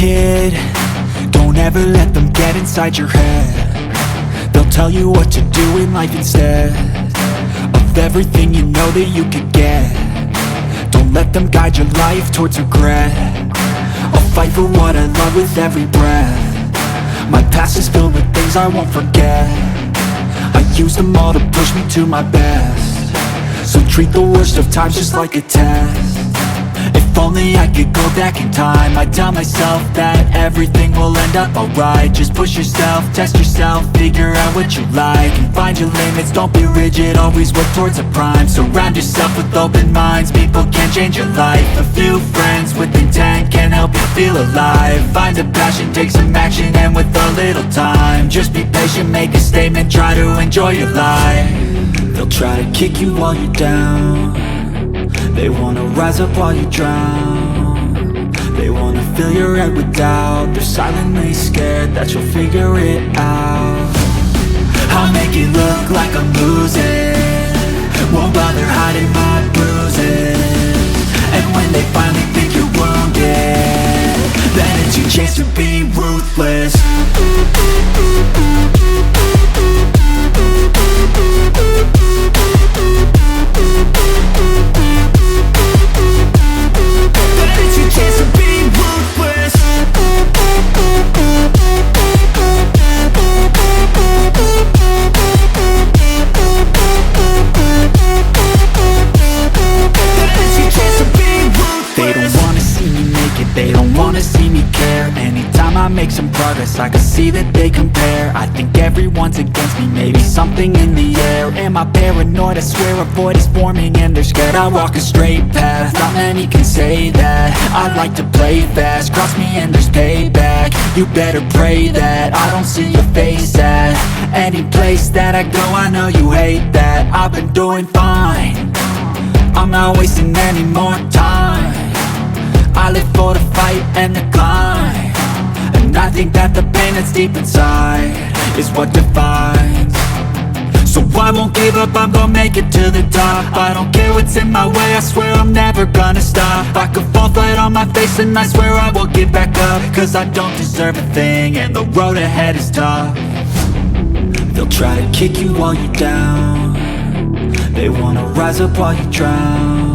kid, don't ever let them get inside your head. They'll tell you what to do in life instead of everything you know that you could get. Don't let them guide your life towards regret. I'll fight for what I love with every breath. My past is filled with things I won't forget. I use them all to push me to my best. So treat the worst of times just like a test. If only I could go back in time, I'd tell myself that everything will end up alright. Just push yourself, test yourself, figure out what you like, and find your limits, don't be rigid, always work towards a prime. Surround yourself with open minds, people can change your life. A few friends with intent can help you feel alive. Find a passion, take some action, and with a little time, just be patient, make a statement, try to enjoy your life. They'll try to kick you while you're down. They wanna rise up while you drown. They wanna fill your head with doubt. They're silently scared that you'll figure it out. I'll make it look like I'm losing, won't bother hiding my bruises. And when they finally think you're wounded, then it's your chance to be ruthless. They don't wanna see me care. Anytime I make some progress, I can see that they compare. I think everyone's against me, maybe something in the air. Am I paranoid? I swear a void is forming and they're scared. I walk a straight path, not many can say that. I like to play fast, cross me and there's payback. You better pray that I don't see your face at any place that I go. I know you hate that. I've been doing fine, I'm not wasting any more time. I live for the fight and the climb, and I think that the pain that's deep inside is what defines. So I won't give up, I'm gonna make it to the top. I don't care what's in my way, I swear I'm never gonna stop. I could fall flat on my face and I swear I will get back up, cause I don't deserve a thing and the road ahead is tough. They'll try to kick you while you're down. They wanna rise up while you drown.